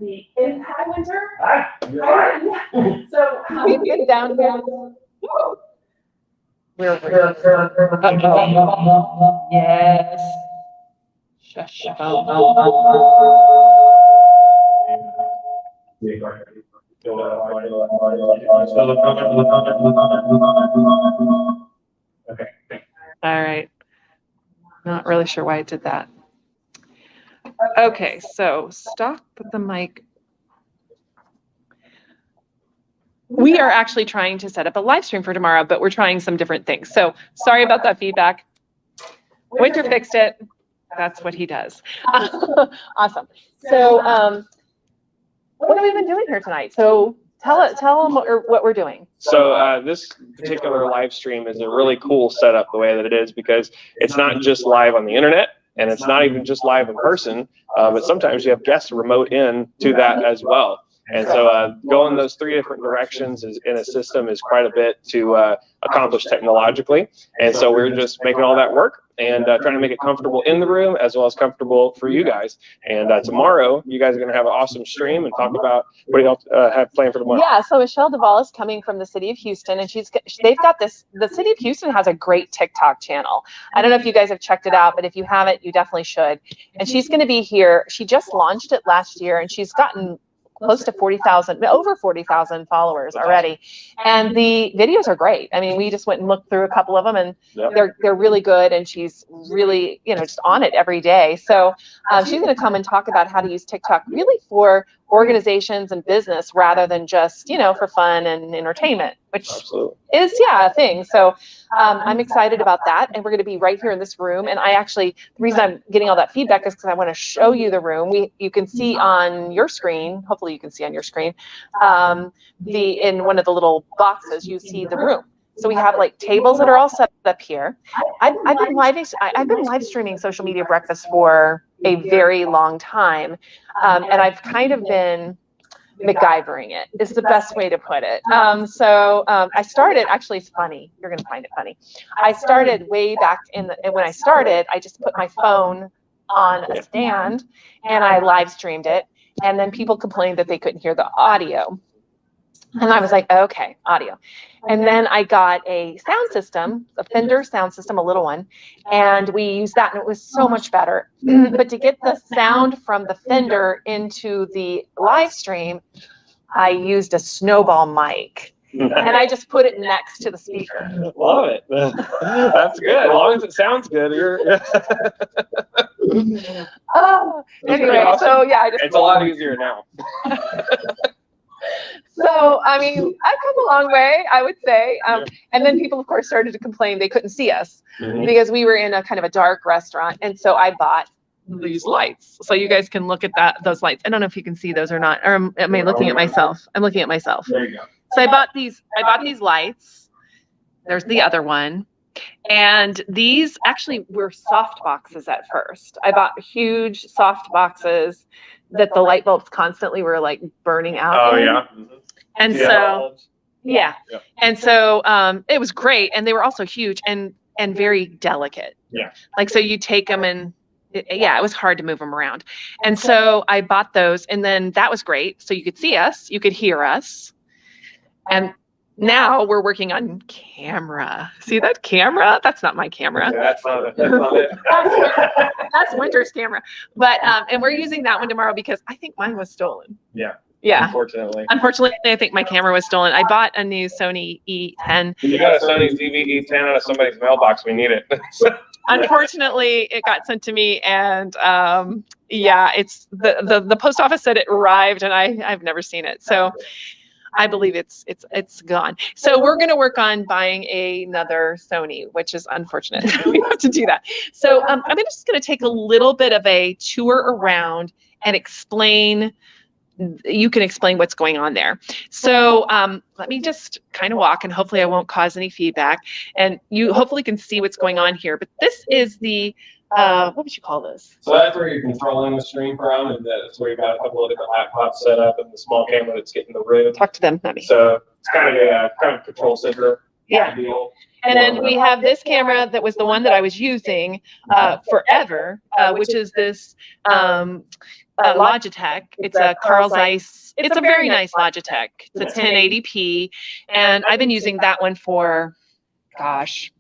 Hi, Winter. Hi. Hi. So We've been down here. We're yes. Shush. Okay. All right. Not really sure why it did that. Okay, so stop the mic. We are actually trying to set up a live stream for tomorrow, but we're trying some different things. So sorry about that feedback. Winter fixed it. That's what he does. Awesome. So what have we been doing here tonight? So tell them what we're doing. So this particular live stream is a really cool setup the way that it is, because it's not just live on the internet, and it's not even just live in person, but sometimes you have guests remote in to that as well. And so going those three different directions in a system is quite a bit to accomplish technologically. And so we're just making all that work and trying to make it comfortable in the room as well as comfortable for you guys. And tomorrow, you guys are going to have an awesome stream and talk about what do you have planned for tomorrow. Yeah, so Michelle Duvall is coming from the city of Houston, and they've got this. The city of Houston has a great TikTok channel. I don't know if you guys have checked it out, but if you haven't, you definitely should. And she's going to be here. She just launched it last year, and she's gotten close to 40,000, over 40,000 followers already. And the videos are great. I mean, we just went and looked through a couple of them, and they're really good. And she's really, just on it every day. So she's going to come and talk about how to use TikTok really for organizations and business rather than just, for fun and entertainment, which is, a thing. So I'm excited about that. And we're going to be right here in this room. And the reason I'm getting all that feedback is because I want to show you the room. You can see on your screen, hopefully you can see on your screen, in one of the little boxes, you see the room. So we have tables that are all set up here. I've been live streaming Social Media Breakfast for a very long time. And I've kind of been MacGyvering it is the best way to put it. I started, actually it's funny, you're going to find it funny. I started way back when I started, I just put my phone on a stand and I live streamed it. And then people complained that they couldn't hear the audio. And I was like, okay, audio. And then I got a sound system, a Fender sound system, a little one, and we used that, and it was so much better. But to get the sound from the Fender into the live stream, I used a snowball mic. And I just put it next to the speaker. Love it. That's good. As long as it sounds good. Anyway, awesome. So yeah, it's a lot easier now. So, I mean, I've come a long way, I would say. And then people, of course, started to complain they couldn't see us because we were in a kind of a dark restaurant. And so I bought these lights. So you guys can look at those lights. I don't know if you can see those or not. Or am I looking at myself? I'm looking at myself. There you go. So I bought these lights. There's the other one. And these actually were soft boxes at first. I bought huge soft boxes that the light bulbs constantly were burning out. Oh, yeah. And so, yeah. And so it was great. And they were also huge and very delicate. Yeah. So you take them and it was hard to move them around. And so I bought those, and then that was great. So you could see us, you could hear us. And now we're working on camera. See that camera? That's not my camera. Yeah, that's not it. That's Winter's camera. But and we're using that one tomorrow because I think mine was stolen. Yeah. Yeah. Unfortunately, I think my camera was stolen. I bought a new Sony E10. You got a Sony ZV-E10 out of somebody's mailbox. We need it. Unfortunately, it got sent to me, and it's the post office said it arrived, and I've never seen it. So I believe it's gone. So we're going to work on buying another Sony, which is unfortunate. We have to do that. So I'm just going to take a little bit of a tour around and explain. You can explain what's going on there. So let me just kind of walk, and hopefully I won't cause any feedback. And you hopefully can see what's going on here. But this is the what would you call this? So that's where you're controlling the stream from, and that's where you've got a couple of different laptops set up and the small camera that's getting the room. Talk to them, not me. So it's kind of control center. Yeah. Deal. And then we have this camera that was the one that I was using forever, which is this Logitech. It's a Carl Zeiss. It's a very nice Logitech. It's a 1080p, and I've been using that one for, gosh,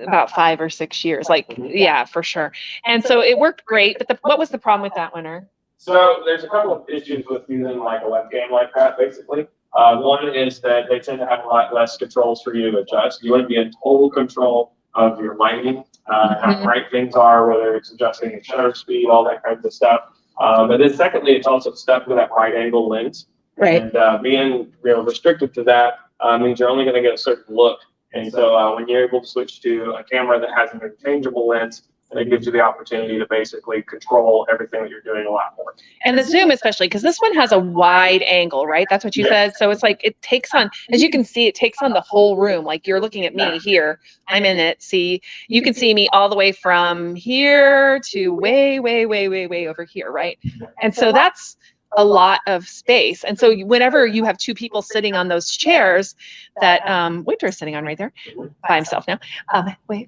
about 5 or 6 years. Like, yeah, for sure. And so it worked great. But what was the problem with that one? So there's a couple of issues with using like a webcam like that, basically. One is that they tend to have a lot less controls for you to adjust. You want to be in total control of your lighting, how bright things are, whether it's adjusting your shutter speed, all that kind of stuff. And then secondly, it's also stuck with that wide angle lens. Right. And being restricted to that means you're only going to get a certain look. And so when you're able to switch to a camera that has an interchangeable lens, and it gives you the opportunity to basically control everything that you're doing a lot more. And the zoom especially, because this one has a wide angle, right? That's what you said. So it's like, it takes on, as you can see, it takes on the whole room. Like you're looking at me here, I'm in it. See, you can see me all the way from here to way, way, way, way, way over here, right? And so that's a lot of space. And so whenever you have two people sitting on those chairs that Winter is sitting on right there by himself now, what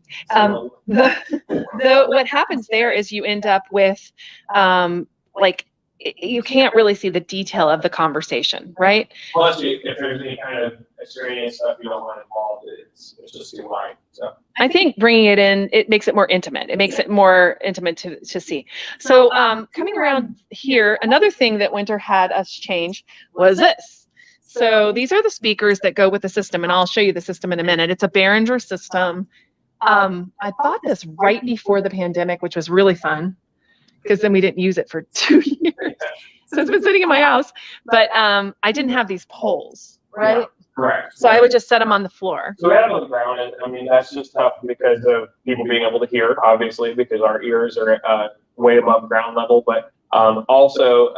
happens there is you end up with like, you can't really see the detail of the conversation, right? Plus, if there's any kind of extraneous stuff you don't want involved, it's just too wide. So I think bringing it in, it makes it more intimate. It makes it more intimate to see. So coming around here, another thing that Winter had us change was this. So these are the speakers that go with the system, and I'll show you the system in a minute. It's a Behringer system. I bought this right before the pandemic, which was really fun, because then we didn't use it for 2 years. So it's been sitting in my house, but I didn't have these poles, right? Yeah, correct. So I would just set them on the floor. So we had them on the ground, and I mean, that's just tough because of people being able to hear, obviously, because our ears are way above ground level, but also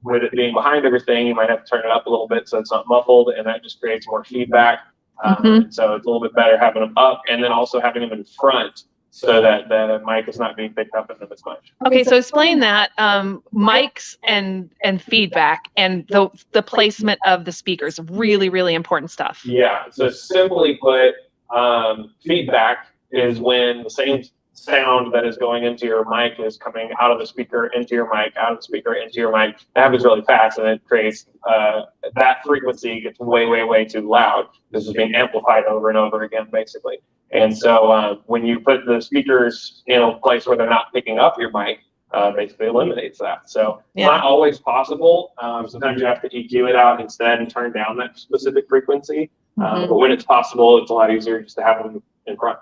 with it being behind everything, you might have to turn it up a little bit so it's not muffled, and that just creates more feedback. So it's a little bit better having them up, and then also having them in front, so that the mic is not being picked up in them as much. Okay, so explain that, mics and feedback and the placement of the speakers, really, really important stuff. Yeah, so simply put, feedback is when the same sound that is going into your mic is coming out of the speaker into your mic, out of the speaker into your mic. It happens really fast, and it creates that frequency gets way, way, way too loud. This is being amplified over and over again, basically. And so when you put the speakers in a place where they're not picking up your mic, basically eliminates that. So it's not always possible. Sometimes you have to EQ it out instead and turn down that specific frequency. But when it's possible, it's a lot easier just to have them in front.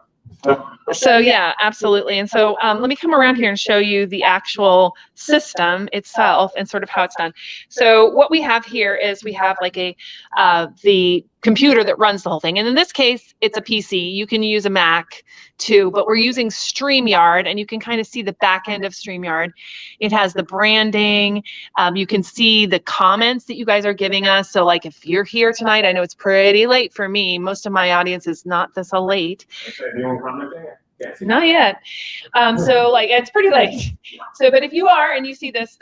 So yeah, absolutely. And so let me come around here and show you the actual system itself and sort of how it's done. So what we have here is we have like the computer that runs the whole thing. And in this case, it's a PC. You can use a Mac too, but we're using StreamYard, and you can kind of see the back end of StreamYard. It has the branding. You can see the comments that you guys are giving us. So like if you're here tonight, I know it's pretty late for me. Most of my audience is not this late. Not yet. So like it's pretty late. So, but if you are and you see this,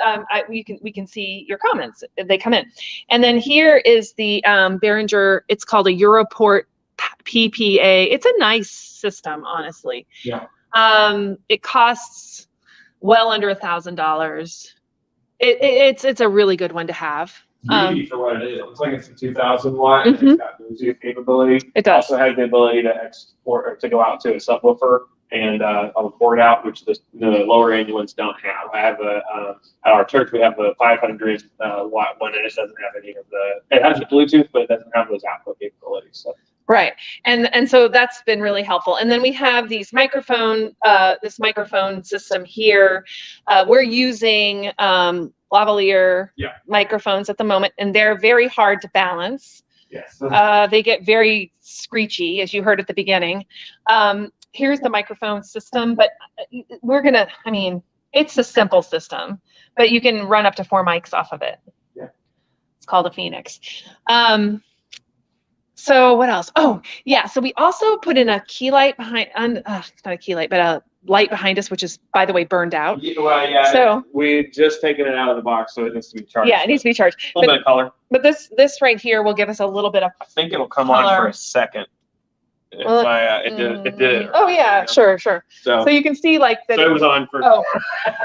we can see your comments. They come in, and then here is the Behringer. It's called a Europort PPA. It's a nice system, honestly. Yeah. It costs well under $1,000. It's a really good one to have. Beauty for what it is. It looks like it's a 2,000 watt. And it's got Bluetooth capability. It does. Also has the ability to export or to go out to a subwoofer and a port out, which the lower end ones don't have. I have at our church we have the 500 watt one, and it doesn't have any of the. It has the Bluetooth, but it doesn't have those output capabilities. So. Right, and so that's been really helpful. And then we have these this microphone system here. We're using lavalier microphones at the moment, and they're very hard to balance. Yes. They get very screechy, as you heard at the beginning. Here's the microphone system, but it's a simple system, but you can run up to 4 mics off of it. Yeah. It's called a Phoenix. So what else? Oh, yeah. So we also put in a key light behind, it's not a key light, but a light behind us, which is, by the way, burned out. Yeah, so we've just taken it out of the box, so it needs to be charged. Yeah, it needs to be charged. A little bit of color. But this right here will give us a little bit of I think it'll come on for a second. If Well, it did it. Oh yeah, sure. So, So you can see like that. so it was on for. Oh,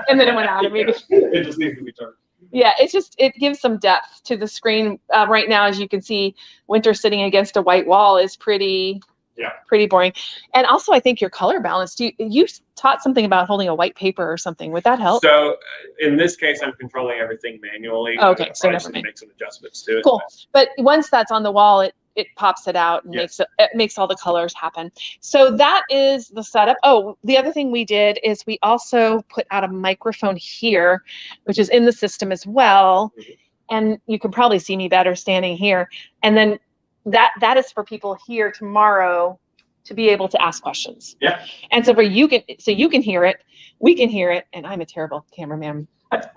and then it went out immediately. It just needs to be turned. Yeah, it gives some depth to the screen. Right now, as you can see, Winter sitting against a white wall is pretty boring. And also, I think your color balance. You taught something about holding a white paper or something? Would that help? So in this case, I'm controlling everything manually. Okay, so never mind. Make some adjustments to it. Cool. But once that's on the wall, it pops it out and Yes. makes all the colors happen. So that is the setup. Oh, the other thing we did is we also put out a microphone here, which is in the system as well. And you can probably see me better standing here. And then that is for people here tomorrow to be able to ask questions. Yeah. And so you can hear it, we can hear it, and I'm a terrible cameraman.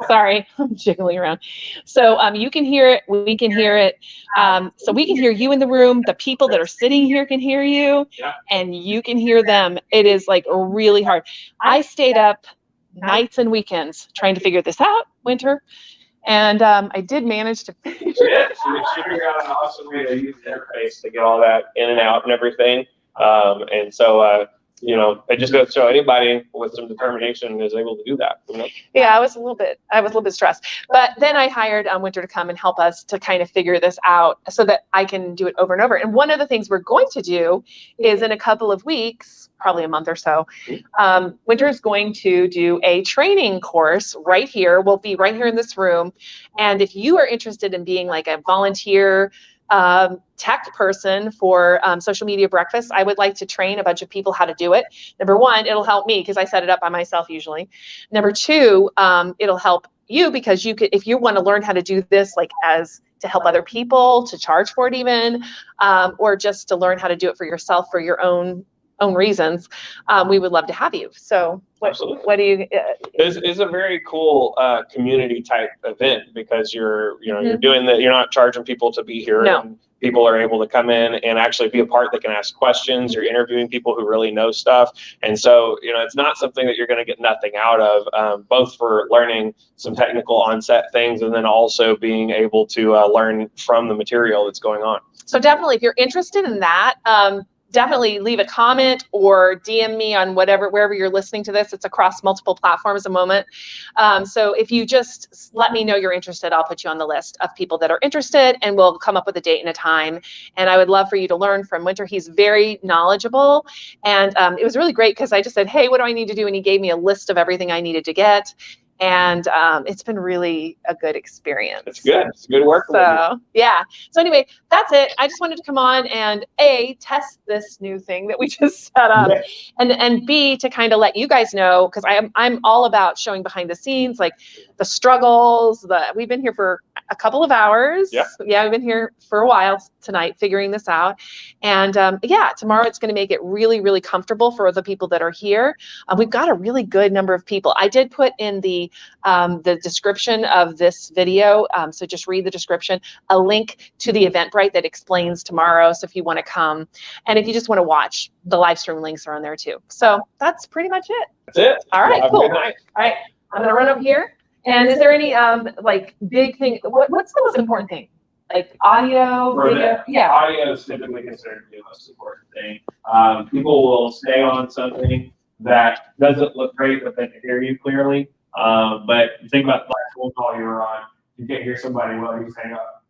Sorry, I'm jiggling around. So you can hear it, we can hear it. So we can hear you in the room. The people that are sitting here can hear you, and you can hear them. It is like really hard. I stayed up nights and weekends trying to figure this out, Winter. And I did manage to finish it. Yeah, she figured out an awesome way to use the interface to get all that in and out and everything. And so, it just goes to show anybody with some determination is able to do that. Yeah, I was a little bit stressed, but then I hired Winter to come and help us to kind of figure this out so that I can do it over and over. And one of the things we're going to do is in a couple of weeks, probably a month or so, Winter is going to do a training course right here. We'll be right here in this room. And if you are interested in being like a volunteer tech person for social media breakfast, I would like to train a bunch of people how to do it. Number one, it'll help me because I set it up by myself usually. Number two, it'll help you because if you want to learn how to do this like as to help other people, to charge for it even, or just to learn how to do it for yourself for your own reasons, we would love to have you. So what do you? It's a very cool community type event because you're doing that. You're not charging people to be here. No. And people are able to come in and actually be a part that can ask questions. You're interviewing people who really know stuff. And so, it's not something that you're going to get nothing out of, both for learning some technical on-set things and then also being able to learn from the material that's going on. So definitely, if you're interested in that, definitely leave a comment or DM me on wherever you're listening to this. It's across multiple platforms at the moment. So if you just let me know you're interested, I'll put you on the list of people that are interested and we'll come up with a date and a time. And I would love for you to learn from Winter. He's very knowledgeable. And it was really great because I just said, hey, what do I need to do? And he gave me a list of everything I needed to get. And it's been really a good experience. It's good. It's good work. So yeah. So anyway, that's it. I just wanted to come on and test this new thing that we just set up, and B, to kind of let you guys know, because I'm all about showing behind the scenes, like the struggles. We've been here for a couple of hours. Yeah, we've been here for a while tonight figuring this out, and tomorrow it's going to make it really, really comfortable for the people that are here. We've got a really good number of people. I did put in the description of this video, so just read the description, a link to the Eventbrite that explains tomorrow. So if you want to come, and if you just want to watch, the live stream links are on there too. So that's pretty much it. That's it. All right, Have cool. a good night. All right, I'm gonna run up here. And is there any like big thing? What's the most important thing? Like audio, video? Yeah. Audio is typically considered the most important thing. People will stay on something that doesn't look great, but they can hear you clearly. But think about the last phone call you were on. You can't hear somebody while you hang up.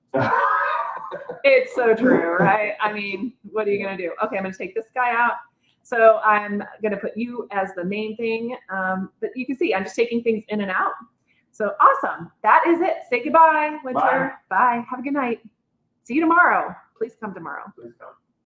It's so true, right? I mean, what are you going to do? Okay, I'm going to take this guy out. So I'm going to put you as the main thing. But you can see I'm just taking things in and out. So awesome. That is it. Say goodbye, Winter. Bye. Have a good night. See you tomorrow. Please come tomorrow. Please come.